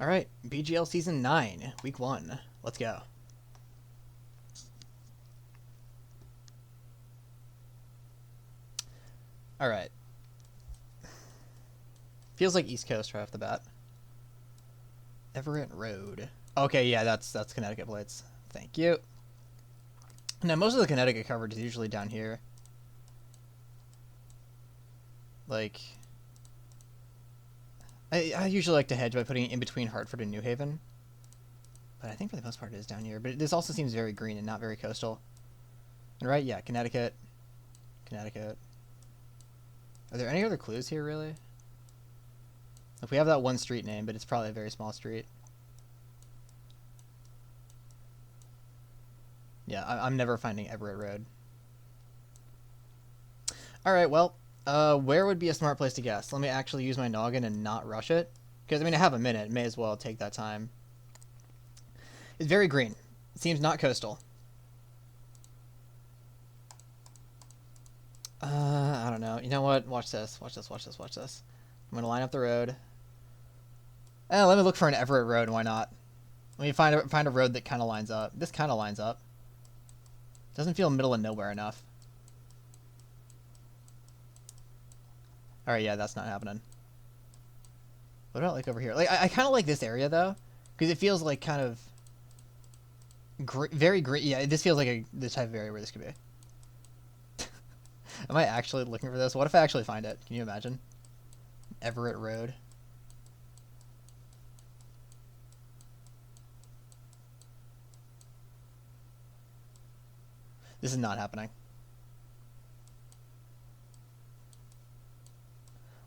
All right, BGL Season 9, Week 1. Let's go. All right. Feels like East Coast right off the bat. Everett Road. Okay, yeah, that's Connecticut plates. Thank you. Now, most of the Connecticut coverage is usually down here. Like, I usually like to hedge by putting it in between Hartford and New Haven. But I think for the most part it is down here. But this also seems very green and not very coastal. And right, yeah, Connecticut. Connecticut. Are there any other clues here, really? If we have that one street name, but it's probably a very small street. Yeah, I'm never finding Everett Road. Alright, well, where would be a smart place to guess? Let me actually use my noggin and not rush it. Because, I mean, I have a minute. May as well take that time. It's very green. It seems not coastal. I don't know. You know what? Watch this. Watch this. Watch this. Watch this. I'm going to line up the road. Let me look for an Everett Road. Why not? Let me find a road that kind of lines up. This kind of lines up. Doesn't feel middle of nowhere enough. Alright, yeah, that's not happening. What about, like, over here? Like, I kind of like this area, though. Because it feels like kind of... very green. Yeah, this feels like the type of area where this could be. Am I actually looking for this? What if I actually find it? Can you imagine? Everett Road. This is not happening.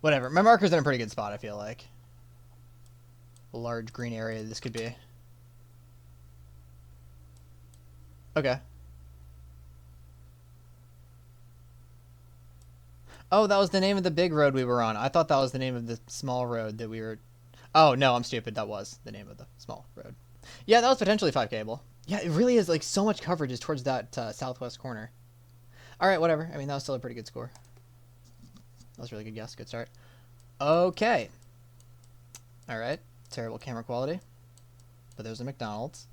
Whatever. My marker's in a pretty good spot, I feel like. A large green area this could be. Okay. Oh, that was the name of the big road we were on. I thought that was the name of the small road that we were... Oh, no, I'm stupid. That was the name of the small road. Yeah, that was potentially 5 cable. Yeah, it really is, like, so much coverage is towards that southwest corner. Alright, whatever. I mean, that was still a pretty good score. That was a really good guess. Good start. Okay. Alright. Terrible camera quality. But there's a McDonald's.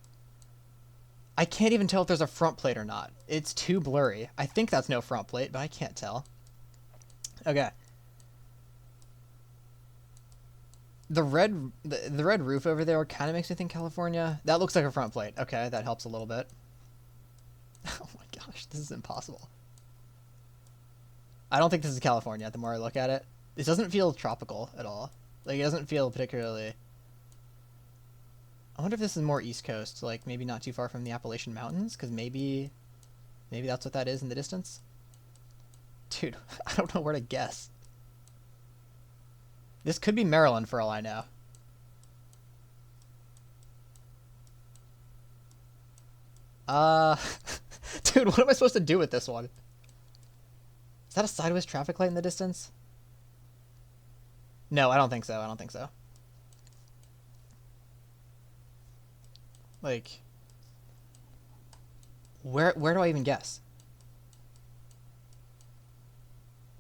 I can't even tell if there's a front plate or not. It's too blurry. I think that's no front plate, but I can't tell. Okay. The red roof over there kind of makes me think California. That looks like a front plate. Okay, that helps a little bit. Oh my gosh, this is impossible. I don't think this is California the more I look at it. This doesn't feel tropical at all. Like, it doesn't feel particularly... I wonder if this is more East Coast, like maybe not too far from the Appalachian Mountains, because maybe that's what that is in the distance. Dude, I don't know where to guess. This could be Maryland for all I know. Dude, what am I supposed to do with this one? Is that a sideways traffic light in the distance? No, I don't think so. I don't think so. Like, where do I even guess?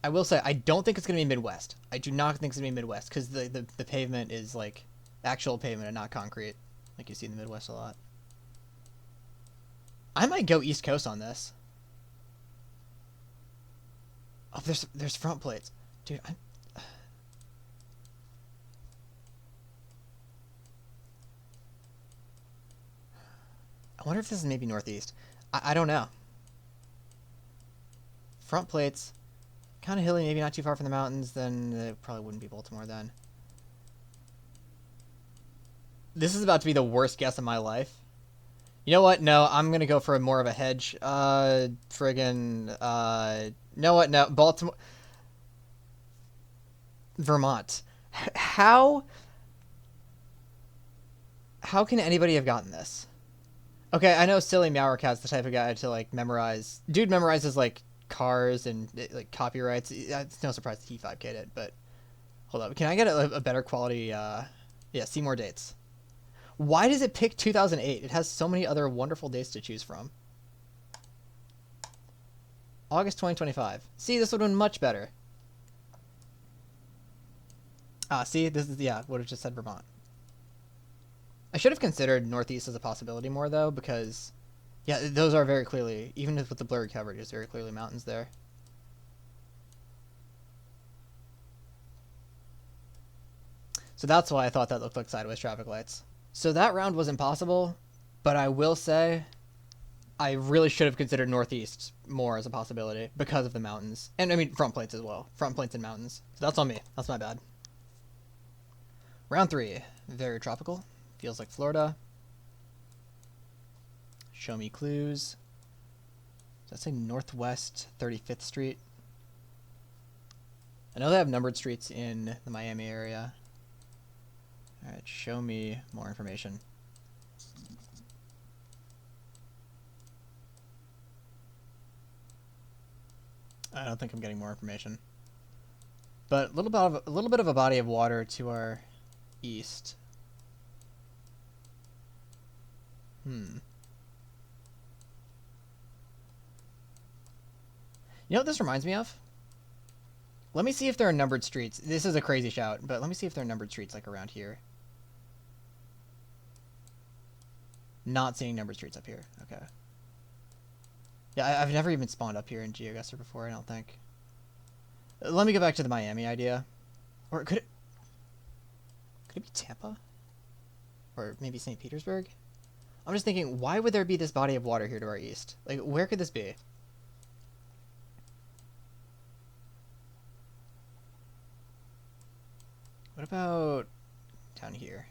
I will say, I don't think it's going to be Midwest. I do not think it's going to be Midwest, because the pavement is, like, actual pavement and not concrete, like you see in the Midwest a lot. I might go East Coast on this. Oh, there's front plates. Dude, I wonder if this is maybe Northeast. I don't know. Front plates. Kind of hilly, maybe not too far from the mountains. Then it probably wouldn't be Baltimore then. This is about to be the worst guess of my life. You know what? No, I'm going to go for more of a hedge. You know what? No, Baltimore. Vermont. How can anybody have gotten this? Okay, I know Silly Meowercat's the type of guy to, like, memorize... Dude memorizes, like, cars and, like, copyrights. It's no surprise that he 5K'd it, but... Hold up. Can I get a better quality, Yeah, see more dates. Why does it pick 2008? It has so many other wonderful dates to choose from. August 2025. See, this would have been much better. See, this is... Yeah, would have just said Vermont. I should have considered northeast as a possibility more though, because yeah, those are very clearly, even with the blurred coverage, there's very clearly mountains there. So that's why I thought that looked like sideways traffic lights. So that round was impossible, but I will say I really should have considered northeast more as a possibility because of the mountains. And I mean front plates as well. Front plates and mountains. So that's on me. That's my bad. Round 3. Very tropical. Feels like Florida. Show me clues. Does that say Northwest 35th Street? I know they have numbered streets in the Miami area. Alright, show me more information. I don't think I'm getting more information. But a little bit of a body of water to our east. You know what this reminds me of? Let me see if there are numbered streets. This is a crazy shout, but let me see if there are numbered streets like around here. Not seeing numbered streets up here. Okay. Yeah, I've never even spawned up here in GeoGuessr before, I don't think. Let me go back to the Miami idea. Or could it be Tampa? Or maybe St. Petersburg? I'm just thinking, why would there be this body of water here to our east? Like, where could this be? What about down here?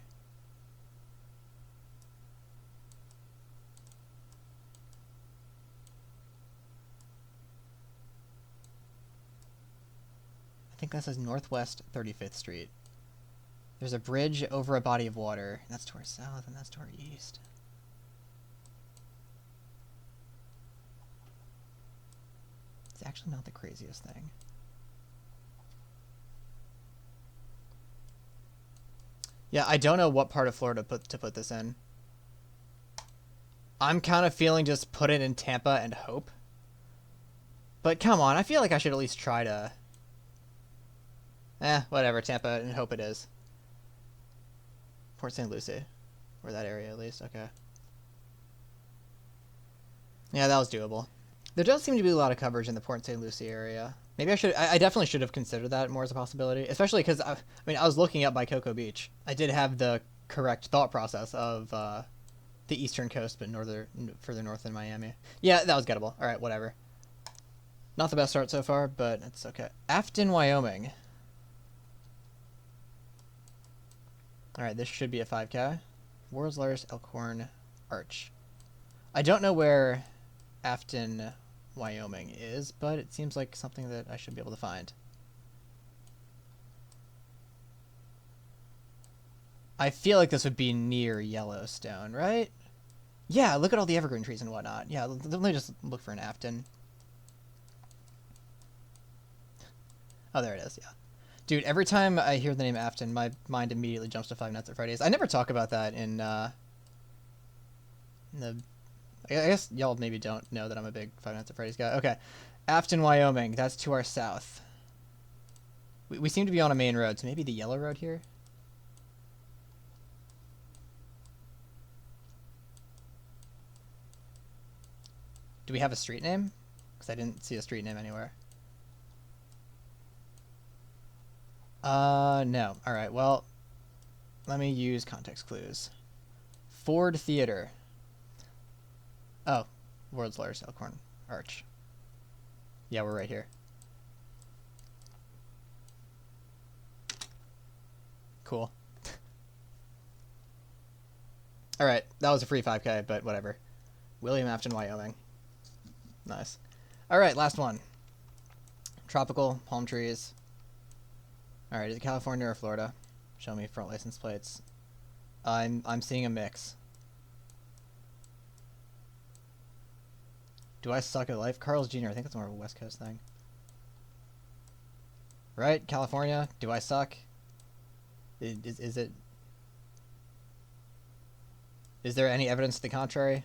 I think that says Northwest 35th Street. There's a bridge over a body of water. And that's to our south, and that's to our east. It's actually not the craziest thing. Yeah, I don't know what part of Florida to put this in. I'm kind of feeling just put it in Tampa and hope. But come on, I feel like I should at least try to... whatever, Tampa and hope it is. Port St. Lucie. Or that area at least, okay. Yeah, that was doable. There does seem to be a lot of coverage in the Port St. Lucie area. Maybe I definitely should have considered that more as a possibility, especially because I was looking up by Cocoa Beach. I did have the correct thought process of the eastern coast, but further north than Miami. Yeah, that was gettable. All right, whatever. Not the best start so far, but it's okay. Afton, Wyoming. All right, this should be a 5K. World's largest Elkhorn arch. I don't know where Afton, Wyoming is, but it seems like something that I should be able to find. I feel like this would be near Yellowstone, right? Yeah, look at all the evergreen trees and whatnot. Yeah, let me just look for an Afton. Oh, there it is, yeah. Dude, every time I hear the name Afton, my mind immediately jumps to Five Nights at Freddy's. I never talk about that in the... I guess y'all maybe don't know that I'm a big Five Nights at Freddy's guy. Okay. Afton, Wyoming. That's to our south. We seem to be on a main road, so maybe the yellow road here? Do we have a street name? Because I didn't see a street name anywhere. No. Alright, well, let me use context clues. Ford Theater. Oh, world's largest Elkhorn arch. Yeah, we're right here. Cool. Alright, that was a free 5K, but whatever. William Afton, Wyoming. Nice. Alright, last one. Tropical, palm trees. Alright, is it California or Florida? Show me front license plates. I'm seeing a mix. Do I suck at life? Carl's Jr. I think that's more of a West Coast thing. Right? California? Do I suck? Is it... Is there any evidence to the contrary?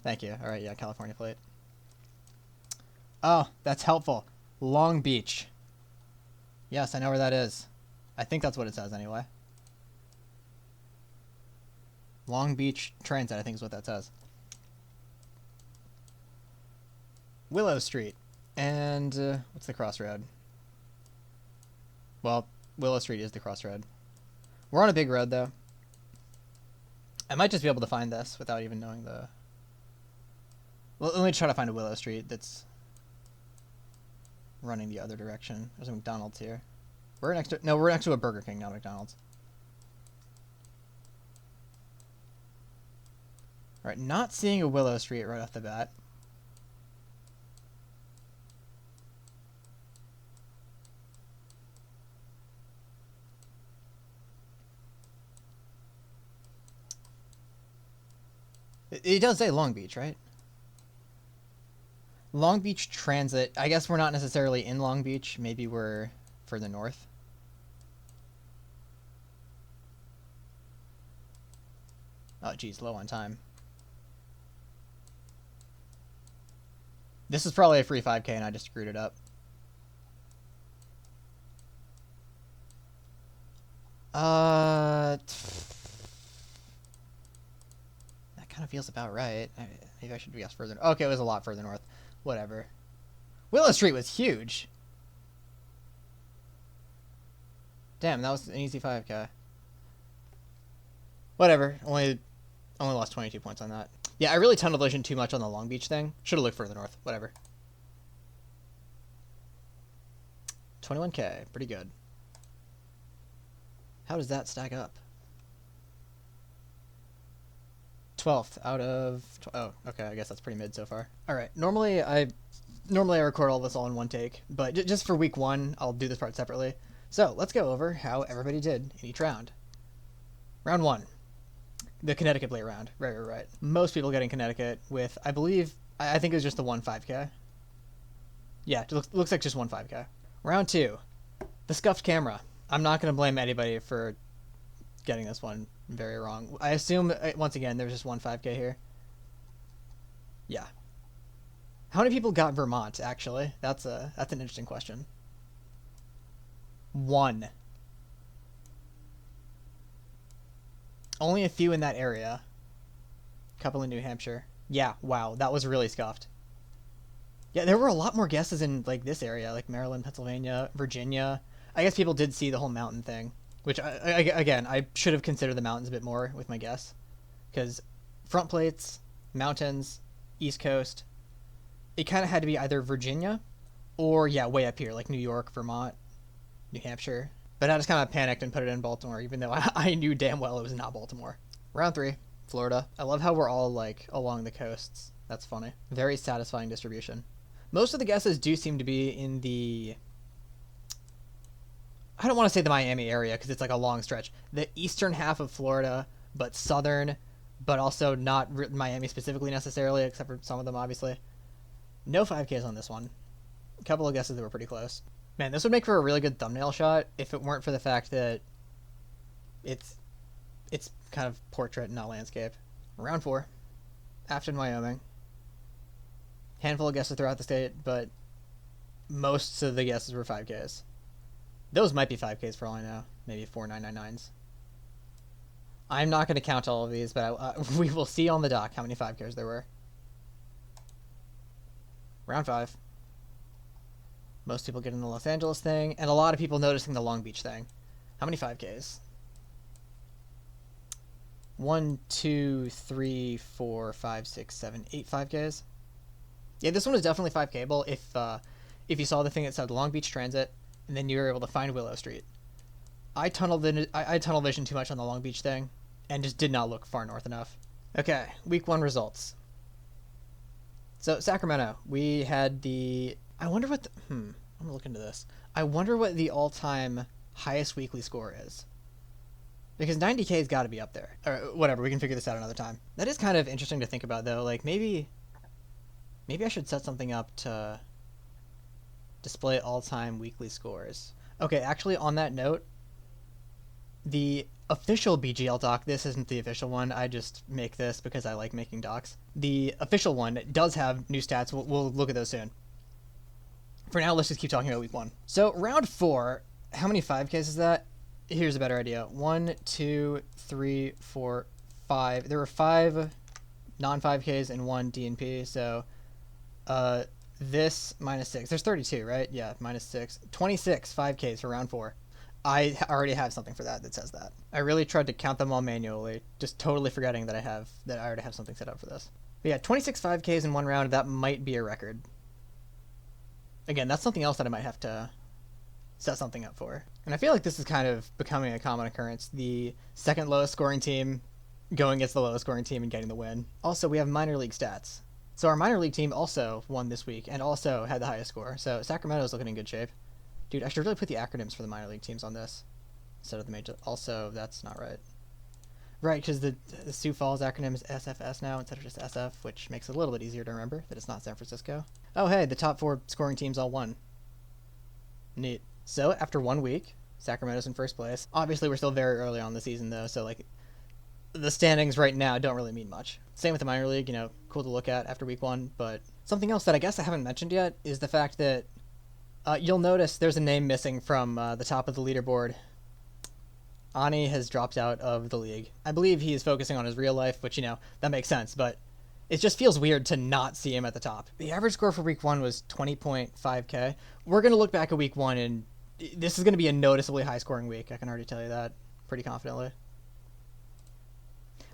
Thank you. Alright, yeah, California plate. Oh, that's helpful. Long Beach. Yes, I know where that is. I think that's what it says anyway. Long Beach Transit, I think is what that says. Willow Street. And what's the crossroad? Well, Willow Street is the crossroad. We're on a big road, though. I might just be able to find this without even knowing the... Well, let me try to find a Willow Street that's running the other direction. There's a McDonald's here. We're next to... No, we're next to a Burger King, not McDonald's. Alright, not seeing a Willow Street right off the bat. It does say Long Beach, right? Long Beach Transit. I guess we're not necessarily in Long Beach. Maybe we're further north. Oh, geez, low on time. This is probably a free 5K and I just screwed it up. That kind of feels about right. Maybe I should guess further. Okay, it was a lot further north. Whatever. Willow Street was huge. Damn, that was an easy 5K. Whatever. Only lost 22 points on that. Yeah, I really tunnel visioned too much on the Long Beach thing. Should have looked further north. Whatever. 21K. Pretty good. How does that stack up? 12th out of... Oh, okay. I guess that's pretty mid so far. All right. Normally I record all this all in one take, but just for week 1, I'll do this part separately. So let's go over how everybody did in each round. Round 1. The Connecticut Blade round. Right. Most people getting Connecticut with, I believe, I think it was just the 1 5K. Yeah, it looks like just 1 5K. Round 2. The scuffed camera. I'm not going to blame anybody for getting this one very wrong. I assume, once again, there's just 1 5K here. Yeah. How many people got Vermont, actually? That's an interesting question. 1. Only a few in that area. Couple in New Hampshire. Yeah, wow, that was really scuffed. Yeah, there were a lot more guesses in like this area, like Maryland, Pennsylvania, Virginia. I guess people did see the whole mountain thing, which again, I should have considered the mountains a bit more with my guess, because front plates, mountains, East Coast, it kind of had to be either Virginia or, yeah, way up here, like New York, Vermont, New Hampshire. But I just kind of panicked and put it in Baltimore, even though I knew damn well it was not Baltimore. Round 3, Florida. I love how we're all, like, along the coasts. That's funny. Very satisfying distribution. Most of the guesses do seem to be in the... I don't want to say the Miami area, because it's like a long stretch. The eastern half of Florida, but southern, but also not Miami specifically necessarily, except for some of them, obviously. No 5Ks on this one. A couple of guesses that were pretty close. Man, this would make for a really good thumbnail shot if it weren't for the fact that it's kind of portrait, not landscape. Round 4, Afton, Wyoming. Handful of guesses throughout the state, but most of the guesses were 5Ks. Those might be 5Ks for all I know. Maybe 4999s. I'm not going to count all of these, but we will see on the doc how many 5Ks there were. Round 5. Most people getting the Los Angeles thing, and a lot of people noticing the Long Beach thing. How many 5Ks? 1, 2, 3, 4, 5, 6, 7, 8 5Ks. Yeah, this one was definitely 5K-able if you saw the thing that said Long Beach Transit, and then you were able to find Willow Street. I tunnel visioned too much on the Long Beach thing, and just did not look far north enough. Okay, week 1 results. So, Sacramento, we had the... I wonder what the... I'm gonna look into this. I wonder what the all-time highest weekly score is. Because 90K's got to be up there. Or whatever, we can figure this out another time. That is kind of interesting to think about, though. Like, maybe I should set something up to display all-time weekly scores. Okay, actually, on that note, the official BGL doc, this isn't the official one, I just make this because I like making docs. The official one does have new stats. We'll look at those soon. For now, let's just keep talking about week 1. So, round 4, how many 5Ks is that? Here's a better idea. 1, 2, 3, 4, 5. There were 5 non-5Ks and 1 DNP. So this minus 6. There's 32, right? Yeah, minus 6. 26 5Ks for round 4. I already have something for that says that. I really tried to count them all manually, just totally forgetting that I already have something set up for this. But yeah, 26 5Ks in one round, that might be a record. Again, that's something else that I might have to set something up for. And I feel like this is kind of becoming a common occurrence. The second lowest scoring team going against the lowest scoring team and getting the win. Also, we have minor league stats. So our minor league team also won this week and also had the highest score. So Sacramento's looking in good shape. Dude, I should really put the acronyms for the minor league teams on this instead of the major. Also, that's not right. Right, because the Sioux Falls acronym is SFS now instead of just SF, which makes it a little bit easier to remember that it's not San Francisco. Oh, hey, the top 4 scoring teams all won. Neat. So, after 1 week, Sacramento's in first place. Obviously, we're still very early on in the season, though, so, like, the standings right now don't really mean much. Same with the minor league, you know, cool to look at after week 1, but something else that I guess I haven't mentioned yet is the fact that you'll notice there's a name missing from the top of the leaderboard. Ani has dropped out of the league. I believe he is focusing on his real life, which, you know, that makes sense, but it just feels weird to not see him at the top. The average score for week 1 was 20.5K. We're going to look back at week 1, and this is going to be a noticeably high-scoring week. I can already tell you that pretty confidently.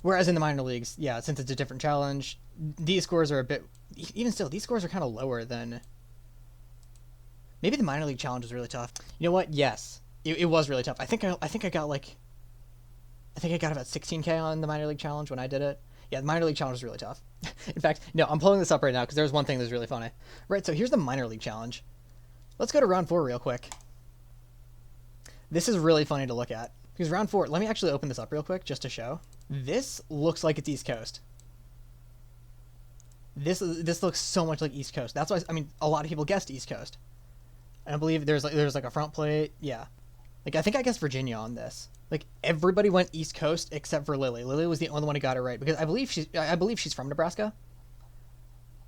Whereas in the minor leagues, yeah, since it's a different challenge, these scores are a bit... Even still, these scores are kind of lower than... Maybe the minor league challenge was really tough. You know what? Yes. It was really tough. I think I got about 16K on the minor league challenge when I did it. Yeah, the minor league challenge was really tough. In fact, no, I'm pulling this up right now because there's one thing that's really funny. Right, so here's the minor league challenge. Let's go to round 4 real quick. This is really funny to look at because round 4. Let me actually open this up real quick just to show. This looks like it's East Coast. This looks so much like East Coast. That's why I mean a lot of people guessed East Coast. I believe there's like a front plate. Yeah. Like, I think I guessed Virginia on this. Like, everybody went East Coast except for Lily. Lily was the only one who got it right because I believe she's from Nebraska.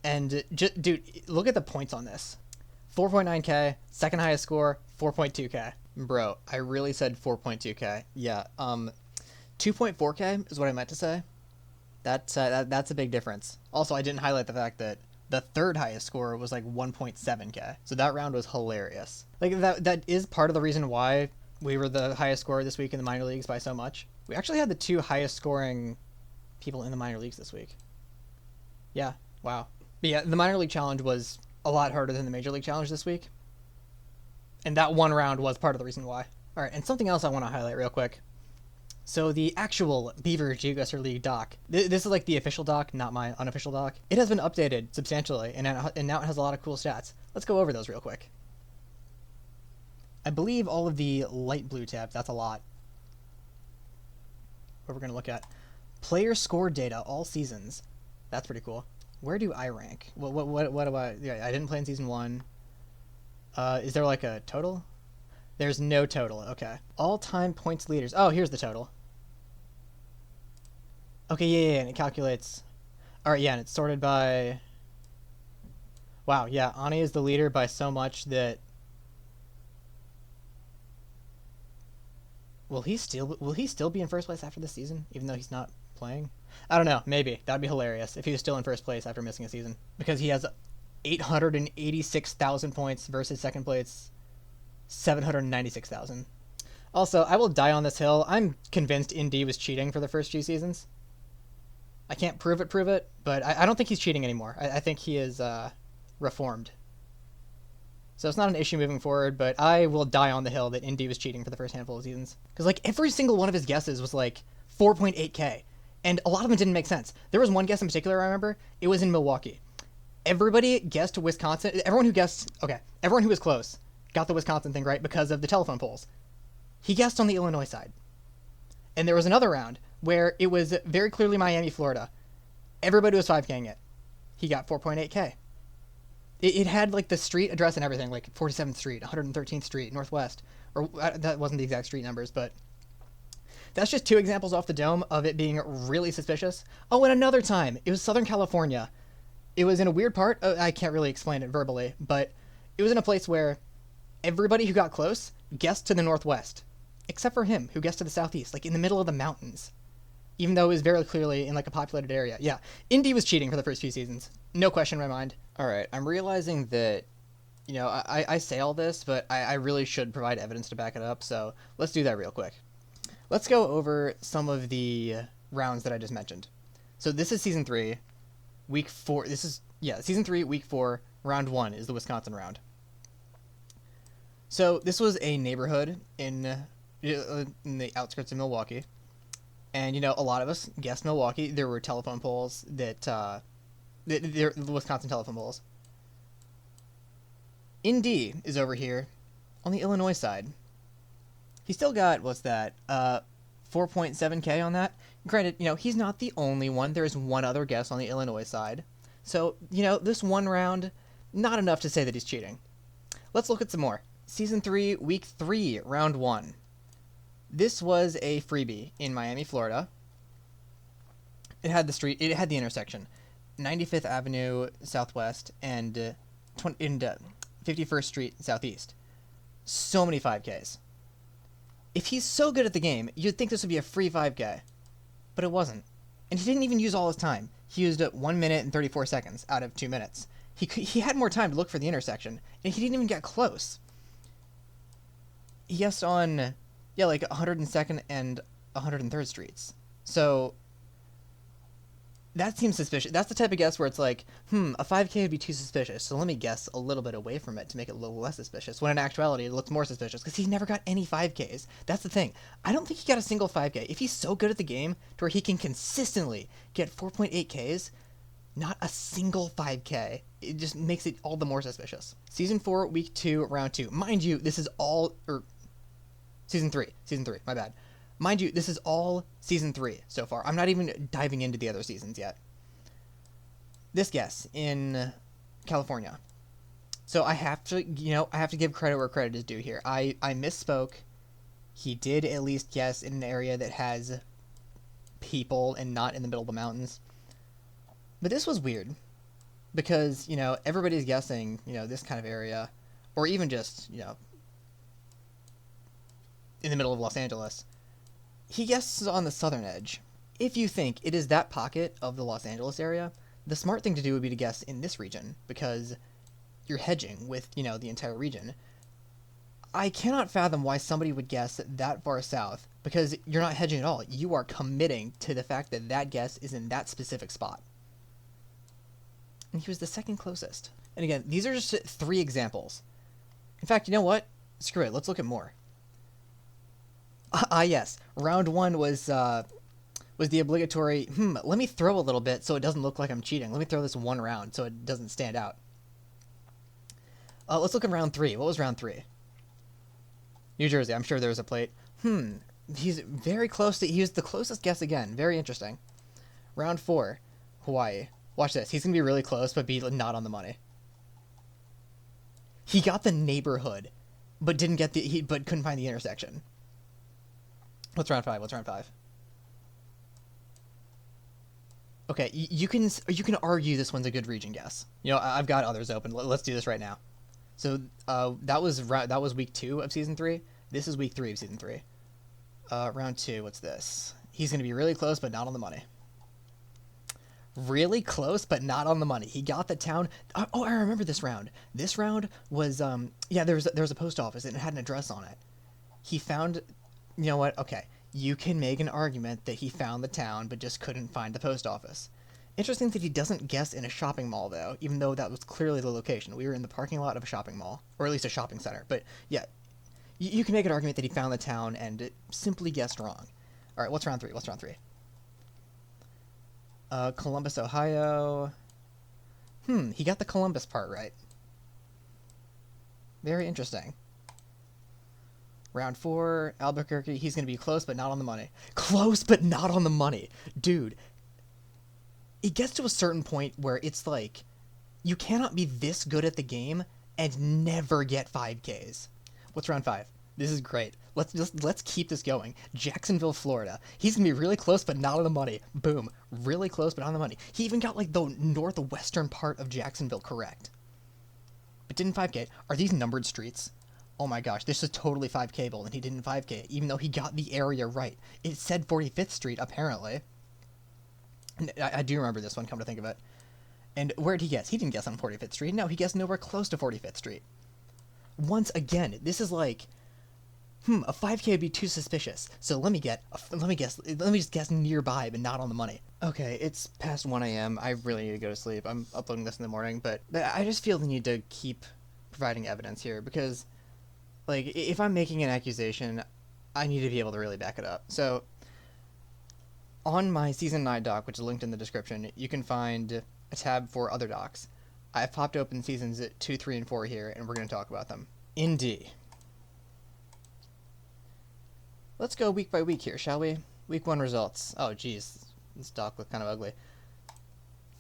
And, dude, look at the points on this. 4.9K, second highest score, 4.2K. Bro, I really said 4.2K. Yeah, 2.4K is what I meant to say. That's a big difference. Also, I didn't highlight the fact that the third highest score was like 1.7K. So that round was hilarious. Like, that is part of the reason why we were the highest scorer this week in the minor leagues by so much. We actually had the 2 highest scoring people in the minor leagues this week. Yeah, wow. But yeah, the minor league challenge was a lot harder than the major league challenge this week. And that one round was part of the reason why. All right, and something else I want to highlight real quick. So the actual Beaver GeoGuessr League doc, this is like the official doc, not my unofficial doc. It has been updated substantially, and now it has a lot of cool stats. Let's go over those real quick. I believe all of the light blue tabs, that's a lot. What we're going to look at. Player score data, all seasons. That's pretty cool. Where do I rank? What do I... Yeah, I didn't play in season 1. Is there like a total? There's no total, okay. All-time points leaders. Oh, here's the total. Okay, yeah, and it calculates... Alright, yeah, and it's sorted by... Wow, yeah, Ani is the leader by so much that... Will he still be in first place after this season, even though he's not playing? I don't know, maybe. That'd be hilarious if he was still in first place after missing a season. Because he has 886,000 points versus second place 796,000. Also, I will die on this hill. I'm convinced Indy was cheating for the first few seasons. I can't prove it, but I don't think he's cheating anymore. I think he is reformed. So it's not an issue moving forward, but I will die on the hill that Indy was cheating for the first handful of seasons. Because, like, every single one of his guesses was, like, 4.8K. And a lot of them didn't make sense. There was one guess in particular I remember. It was in Milwaukee. Everybody guessed Wisconsin. Everyone who was close got the Wisconsin thing right because of the telephone polls. He guessed on the Illinois side. And there was another round where it was very clearly Miami, Florida. Everybody was 5K'ing it. He got 4.8K. It had, like, the street address and everything, like 47th Street, 113th Street, Northwest. Or that wasn't the exact street numbers, but that's just 2 examples off the dome of it being really suspicious. Oh, and another time, it was Southern California. It was in a weird part. I can't really explain it verbally, but it was in a place where everybody who got close guessed to the northwest, except for him, who guessed to the southeast, like in the middle of the mountains. even though it was very clearly in like a populated area. Yeah, Indy was cheating for the first few seasons. No question in my mind. All right, I'm realizing that, you know, I say all this, but I really should provide evidence to back it up, so let's do that real quick. Let's go over some of the rounds that I just mentioned. So this is Season 3, Week 4. Season 3, Week 4, Round 1 is the Wisconsin round. So this was a neighborhood in the outskirts of Milwaukee. And, you know, a lot of us guessed Milwaukee. There were telephone poles that, the Wisconsin telephone poles. Indy is over here on the Illinois side. He still got, what's that, 4.7K on that. Granted, you know, he's not the only one. There's one other guess on the Illinois side. So, you know, this one round, not enough to say that he's cheating. Let's look at some more. Season 3, Week 3, Round 1. This was a freebie in Miami, Florida. It had the intersection. 95th Avenue Southwest and 51st Street Southeast. So many 5Ks. If he's so good at the game, you'd think this would be a free 5K. But it wasn't. And he didn't even use all his time. He used 1 minute and 34 seconds out of 2 minutes. He had more time to look for the intersection, and he didn't even get close. He guessed on, like 102nd and 103rd Streets. So that seems suspicious. That's the type of guess where it's like, a 5K would be too suspicious, so let me guess a little bit away from it to make it a little less suspicious, when in actuality it looks more suspicious, because he never got any 5Ks. That's the thing. I don't think he got a single 5K. If he's so good at the game to where he can consistently get 4.8Ks, not a single 5K, it just makes it all the more suspicious. Season 4, Week 2, Round 2. Mind you, this is all... Season 3, my bad. Mind you, this is all Season 3 so far. I'm not even diving into the other seasons yet. This guess in California. So I have to give credit where credit is due here. I misspoke. He did at least guess in an area that has people and not in the middle of the mountains. But this was weird. Because, you know, everybody's guessing, you know, this kind of area. Or even just, you know, in the middle of Los Angeles. He guesses on the southern edge. If you think it is that pocket of the Los Angeles area, the smart thing to do would be to guess in this region, because you're hedging with, you know, the entire region. I cannot fathom why somebody would guess that far south, because you're not hedging at all. You are committing to the fact that that guess is in that specific spot. And he was the second closest. And again, these are just 3 examples. In fact, you know what? Screw it, let's look at more. Yes. Round 1 was the obligatory, let me throw a little bit so it doesn't look like I'm cheating. Let me throw this one round so it doesn't stand out. Let's look at Round 3. What was Round 3? New Jersey. I'm sure there was a plate. He's very close to... He was the closest guess again. Very interesting. Round 4. Hawaii. Watch this. He's going to be really close, but be not on the money. He got the neighborhood, but didn't get but couldn't find the intersection. What's round 5? Okay, you can argue this one's a good region guess. You know, I've got others open. Let's do this right now. So that was week 2 of season 3. This is week 3 of season 3. Round 2. What's this? He's going to be really close, but not on the money. Really close, but not on the money. He got the town. Oh, I remember this round. This round was there was a post office and it had an address on it. He found. You know what? Okay, you can make an argument that he found the town but just couldn't find the post office. Interesting that he doesn't guess in a shopping mall, though, even though that was clearly the location. We were in the parking lot of a shopping mall, or at least a shopping center. But yeah, you can make an argument that he found the town and simply guessed wrong. All right, what's round 3? Columbus, Ohio. He got the Columbus part right. Very interesting. Round 4, Albuquerque. He's going to be close, but not on the money. Close, but not on the money. Dude, it gets to a certain point where it's like, you cannot be this good at the game and never get 5Ks. What's round 5? This is great. Let's keep this going. Jacksonville, Florida. He's going to be really close, but not on the money. Boom. Really close, but on the money. He even got, like, the northwestern part of Jacksonville correct. But didn't 5K. Are these numbered streets? Oh my gosh, this is totally 5K-able, and he didn't 5K, even though he got the area right. It said 45th Street, apparently. And I do remember this one, come to think of it. And where did he guess? He didn't guess on 45th Street. No, he guessed nowhere close to 45th Street. Once again, this is like, a 5K would be too suspicious. So let me just guess nearby, but not on the money. Okay, it's past 1 a.m. I really need to go to sleep. I'm uploading this in the morning, but I just feel the need to keep providing evidence here because, like, if I'm making an accusation, I need to be able to really back it up. So, on my Season 9 doc, which is linked in the description, you can find a tab for other docs. I've popped open Seasons 2, 3, and 4 here, and we're going to talk about them. In D. Let's go week by week here, shall we? Week 1 results. Oh, geez. This doc looked kind of ugly.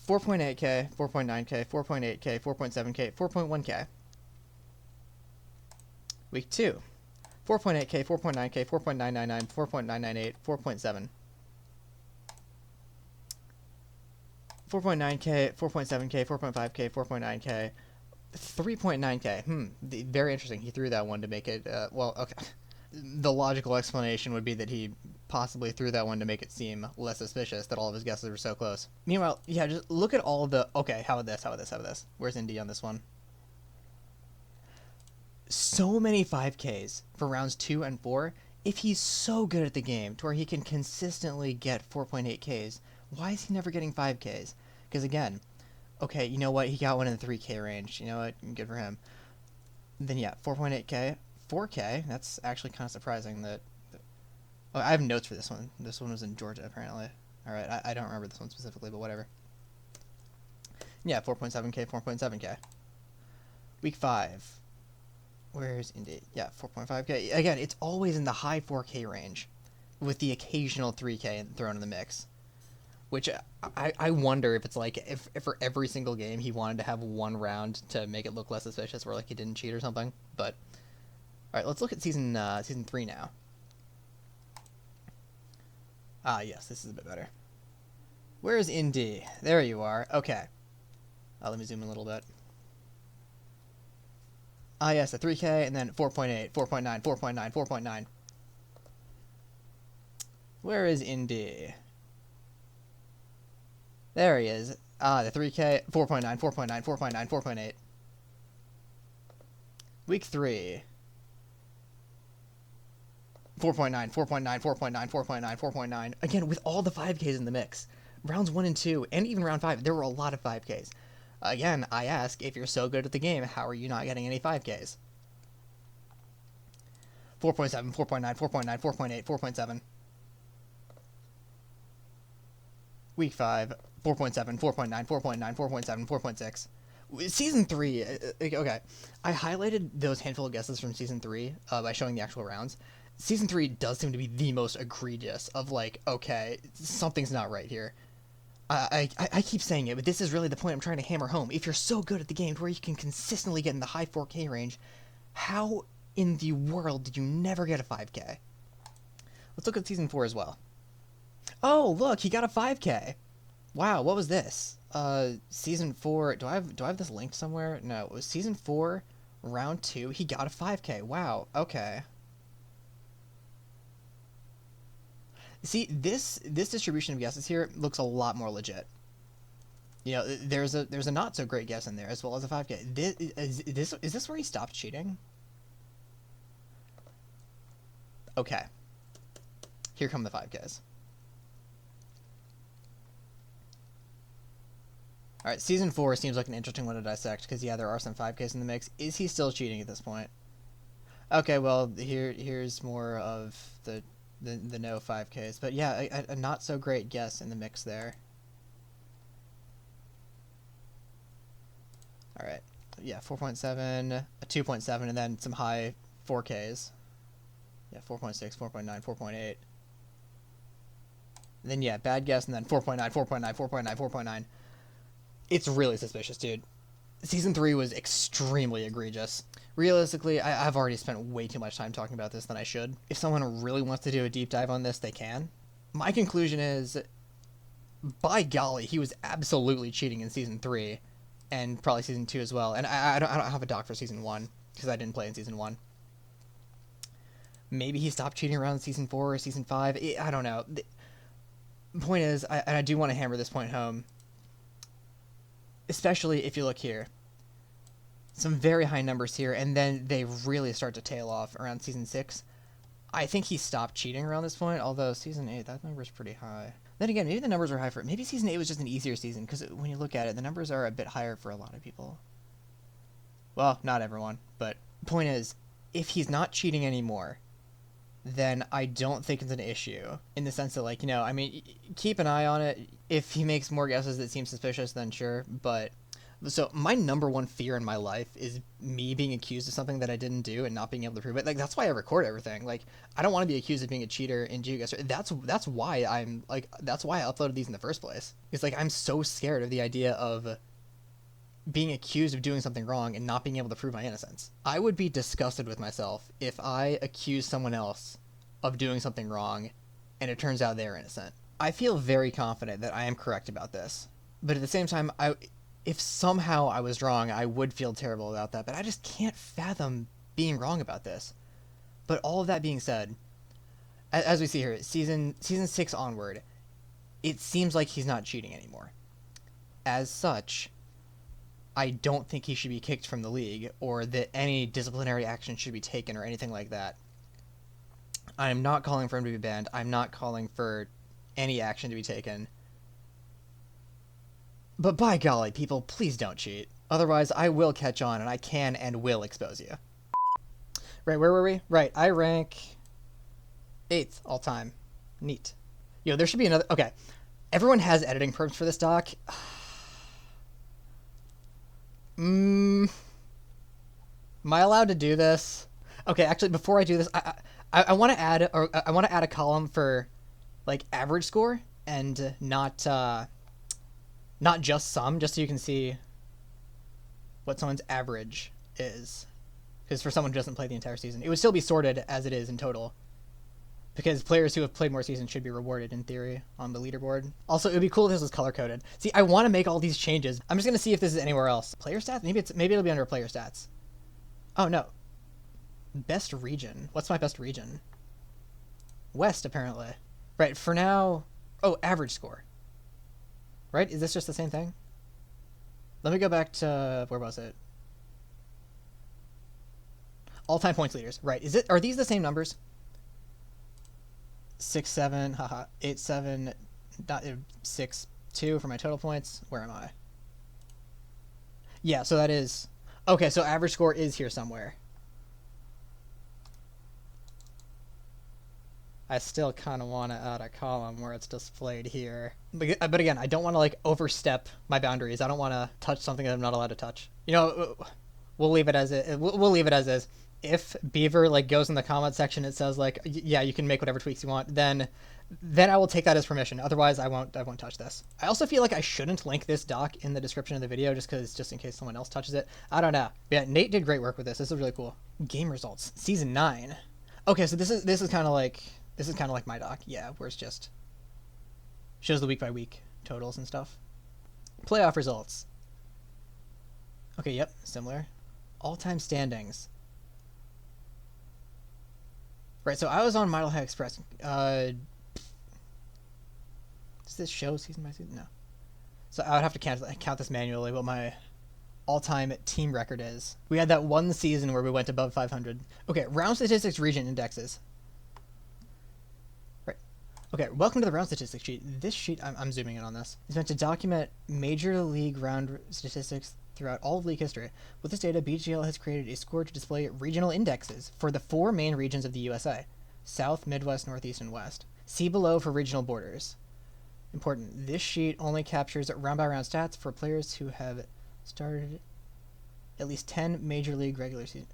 4.8K, 4.9K, 4.8K, 4.7K, 4.1K. Week 2. 4.8K, 4.9K, 4.999, 4.998, 4.7. 4.9K, 4.7K, 4.5K, 4.9K, 3.9K. Very interesting. He threw that one to make it, well, okay. The logical explanation would be that he possibly threw that one to make it seem less suspicious that all of his guesses were so close. Meanwhile, yeah, just look at all of the... Okay, how about this? Where's Indy on this one? So many 5Ks for rounds 2 and 4. If he's so good at the game to where he can consistently get 4.8Ks, why is he never getting 5Ks? Because again, okay, you know what? He got one in the 3K range. You know what? Good for him. Then yeah, 4.8K. 4K, that's actually kind of surprising that... Oh, I have notes for this one. This one was in Georgia, apparently. Alright, I don't remember this one specifically, but whatever. Yeah, 4.7K, 4.7K. Week 5. Where's Indy? Yeah, 4.5K. Again, it's always in the high 4K range, with the occasional 3K thrown in the mix. Which, I wonder if it's like, if for every single game he wanted to have one round to make it look less suspicious, where like he didn't cheat or something, but... Alright, let's look at season 3 now. Ah, yes, this is a bit better. Where is Indy? There you are. Okay. Let me zoom in a little bit. Ah, yes, a 3K, and then 4.8, 4.9, 4.9, 4.9. Where is Indy? There he is. Ah, the 3K, 4.9, 4.9, 4.9, 4.8. Week 3. 4.9, 4.9, 4.9, 4.9, 4.9. Again, with all the 5Ks in the mix. Rounds 1 and 2, and even round 5, there were a lot of 5Ks. Again, I ask, if you're so good at the game, how are you not getting any 5Ks? 4.7, 4.9, 4.9, 4.8, 4.7. Week 5, 4.7, 4.9, 4.9, 4.7, 4.6. Season 3, okay. I highlighted those handful of guesses from Season 3 by showing the actual rounds. Season 3 does seem to be the most egregious of, like, okay, something's not right here. I keep saying it, but this is really the point I'm trying to hammer home. If you're so good at the game to where you can consistently get in the high 4K range, how in the world did you never get a 5K? Let's look at Season 4 as well. Oh, look, he got a 5K. Wow, what was this? Season 4, do I have this linked somewhere? No, it was Season 4, Round 2, he got a 5K. Wow, okay. See, this distribution of guesses here looks a lot more legit. You know, there's a not so great guess in there as well as a 5K. Is this where he stopped cheating? Okay. Here come the 5Ks. Alright, Season 4 seems like an interesting one to dissect, because yeah, there are some 5Ks in the mix. Is he still cheating at this point? Okay, well, here's more of the no 5Ks. But yeah, a not so great guess in the mix there. Alright, yeah, 4.7, a 2.7, and then some high 4Ks. Yeah, 4.6, 4.9, 4.8. And then yeah, bad guess, and then 4.9, 4.9, 4.9, 4.9. It's really suspicious, dude. Season 3 was extremely egregious. Realistically, I've already spent way too much time talking about this than I should. If someone really wants to do a deep dive on this, they can. My conclusion is, by golly, he was absolutely cheating in Season 3, and probably Season 2 as well. And I don't have a doc for Season 1, because I didn't play in Season 1. Maybe he stopped cheating around season 4 or season 5. I don't know. The point is, and I do want to hammer this point home, especially if you look here. Some very high numbers here, and then they really start to tail off around season 6. I think he stopped cheating around this point, although season 8, that number's pretty high. Then again, maybe the numbers are high for... Maybe season 8 was just an easier season, because when you look at it, the numbers are a bit higher for a lot of people. Well, not everyone, but point is, if he's not cheating anymore, then I don't think it's an issue, in the sense that, like, you know, I mean, keep an eye on it. If he makes more guesses that seem suspicious, then sure, but... So my number one fear in my life is me being accused of something that I didn't do and not being able to prove it. Like, that's why I record everything. Like, I don't want to be accused of being a cheater in GeoGuessr. That's why I'm like, that's why I uploaded these in the first place. It's like, I'm so scared of the idea of being accused of doing something wrong and not being able to prove my innocence. I would be disgusted with myself if I accused someone else of doing something wrong and it turns out they're innocent. I feel very confident that I am correct about this. But at the same time, if somehow I was wrong, I would feel terrible about that, but I just can't fathom being wrong about this. But all of that being said, as we see here, season 6 onward, it seems like he's not cheating anymore. As such, I don't think he should be kicked from the league, or that any disciplinary action should be taken or anything like that. I am not calling for him to be banned. I'm not calling for any action to be taken. But by golly, people, please don't cheat. Otherwise, I will catch on, and I can and will expose you. Right, where were we? Right, I rank 8th all time. Neat. Yo, there should be another... Okay, everyone has editing perms for this doc. Am I allowed to do this? Okay, actually, before I do this, I want to add, I want to add a column for, like, average score, and not just sum, just so you can see what someone's average is. Because for someone who doesn't play the entire season, it would still be sorted as it is in total. Because players who have played more seasons should be rewarded, in theory, on the leaderboard. Also, it would be cool if this was color-coded. See, I want to make all these changes. I'm just going to see if this is anywhere else. Player stats? Maybe it'll be under player stats. Oh, no. Best region. What's my best region? West, apparently. Right, for now... Oh, average score. Right? Is this just the same thing? Let me go back to... Where was it? All-time points leaders. Right. Are these the same numbers? 6, 7, haha. 8, 7, 6, 2 for my total points. Where am I? Yeah, so that is... Okay, so average score is here somewhere. I still kind of want to add a column where it's displayed here. But again, I don't want to, like, overstep my boundaries. I don't want to touch something that I'm not allowed to touch. You know, we'll leave it as it. We'll leave it as is. If Beaver, like, goes in the comment section, it says, like, yeah, you can make whatever tweaks you want, then I will take that as permission. Otherwise, I won't touch this. I also feel like I shouldn't link this doc in the description of the video just in case someone else touches it. I don't know. Yeah, Nate did great work with this. This is really cool. Game results. Season 9. Okay, so this is kind of like... This is kind of like my doc, yeah, where it's just shows the week-by-week totals and stuff. Playoff results. Okay, yep, similar. All-time standings. Right, so I was on Mile High Express. Does this show season by season? No. So I would have to count this manually, what my all-time team record is. We had that one season where we went above 500. Okay, round statistics region indexes. Okay, welcome to the round statistics sheet. This sheet, I'm zooming in on this, is meant to document Major League round statistics throughout all of league history. With this data, BGL has created a score to display regional indexes for the 4 main regions of the USA: South, Midwest, Northeast, and West. See below for regional borders. Important, this sheet only captures round-by-round stats for players who have started at least 10 Major League regular season.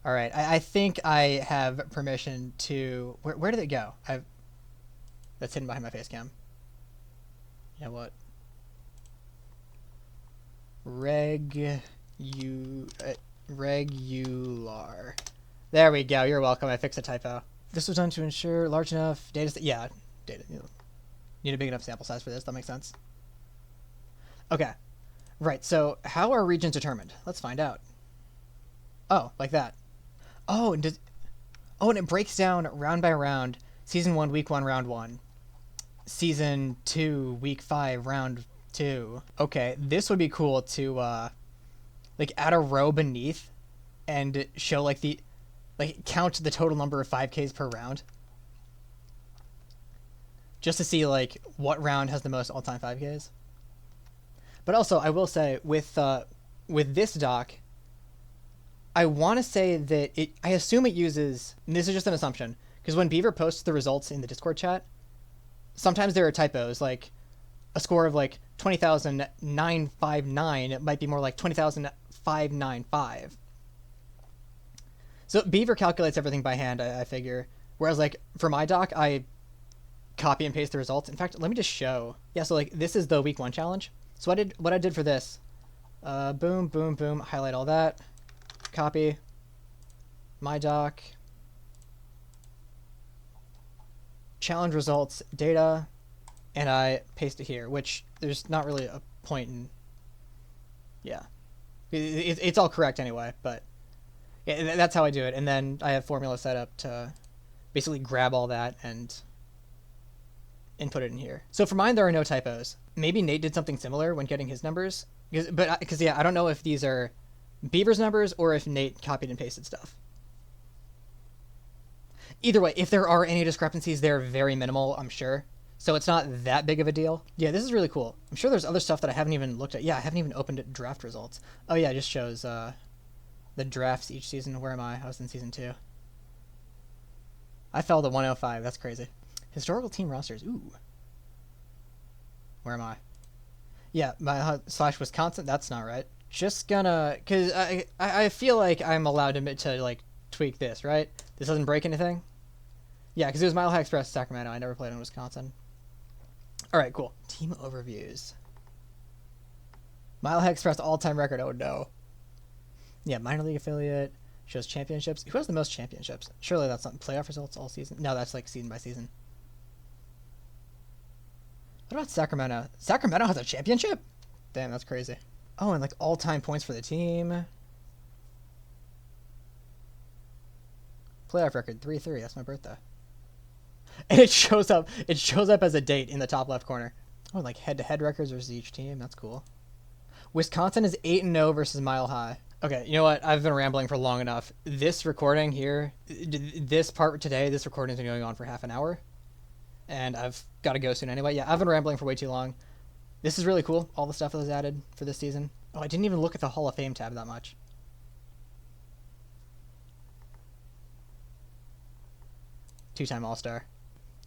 All right, I think I have permission to... Where did it go? That's hidden behind my face cam. You know what? Regular. There we go. You're welcome. I fixed a typo. This was done to ensure large enough data... Yeah, data. You need a big enough sample size for this. That makes sense. Okay. Right, so how are regions determined? Let's find out. Oh, like that. Oh, and does oh, and it breaks down round by round. Season 1, week 1, round 1. Season 2, week 5, round 2. Okay, this would be cool to like add a row beneath and show like the count the total number of 5Ks per round. Just to see like what round has the most all-time 5Ks. But also, I will say with this doc, I want to say that I assume it uses, and this is just an assumption, because when Beaver posts the results in the Discord chat, sometimes there are typos, like a score of like 20,959, it might be more like 20,595. So Beaver calculates everything by hand, I figure. Whereas like for my doc, I copy and paste the results. In fact, let me just show. Yeah, so like this is the week 1 challenge. So what I did for this, boom, boom, boom, highlight all that, copy, my doc, challenge results, data, and I paste it here, which there's not really a point in, yeah. It's all correct anyway, but yeah, that's how I do it. And then I have formula set up to basically grab all that and input it in here. So for mine, there are no typos. Maybe Nate did something similar when getting his numbers, because yeah, I don't know if these are Beaver's numbers or if Nate copied and pasted stuff. Either way, if there are any discrepancies, they're very minimal, I'm sure. So it's not that big of a deal. Yeah, this is really cool. I'm sure there's other stuff that I haven't even looked at. Yeah, I haven't even opened it, draft results. Oh yeah, it just shows the drafts each season. Where am I? I was in season 2. I fell to 105. That's crazy. Historical team rosters. Ooh. Where am I? Yeah, my / Wisconsin. That's not right. Just gonna, cause I feel like I'm allowed to like tweak this, right? This doesn't break anything. Yeah, because it was Mile High Express Sacramento. I never played in Wisconsin. All right, cool. Team overviews. Mile High Express all-time record. Oh no. Yeah, minor league affiliate shows championships. Who has the most championships? Surely that's not playoff results all season. No, that's like season by season. What about Sacramento? Sacramento has a championship? Damn, that's crazy. Oh, and like all-time points for the team. Playoff record 3-3. That's my birthday. And it shows up as a date in the top left corner. Oh, like head-to-head records versus each team. That's cool. Wisconsin is 8-0 versus Mile High. Okay, you know what? I've been rambling for long enough. This recording here, this part today, this recording's been going on for half an hour. And I've got to go soon anyway. Yeah, I've been rambling for way too long. This is really cool, all the stuff that was added for this season. Oh, I didn't even look at the Hall of Fame tab that much. Two-time All-Star.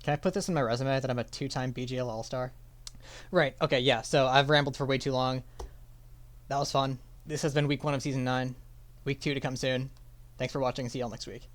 Can I put this in my resume that I'm a 2-time BGL All-Star? Right, okay, yeah, so I've rambled for way too long. That was fun. This has been week 1 of season 9. Week 2 to come soon. Thanks for watching. See y'all next week.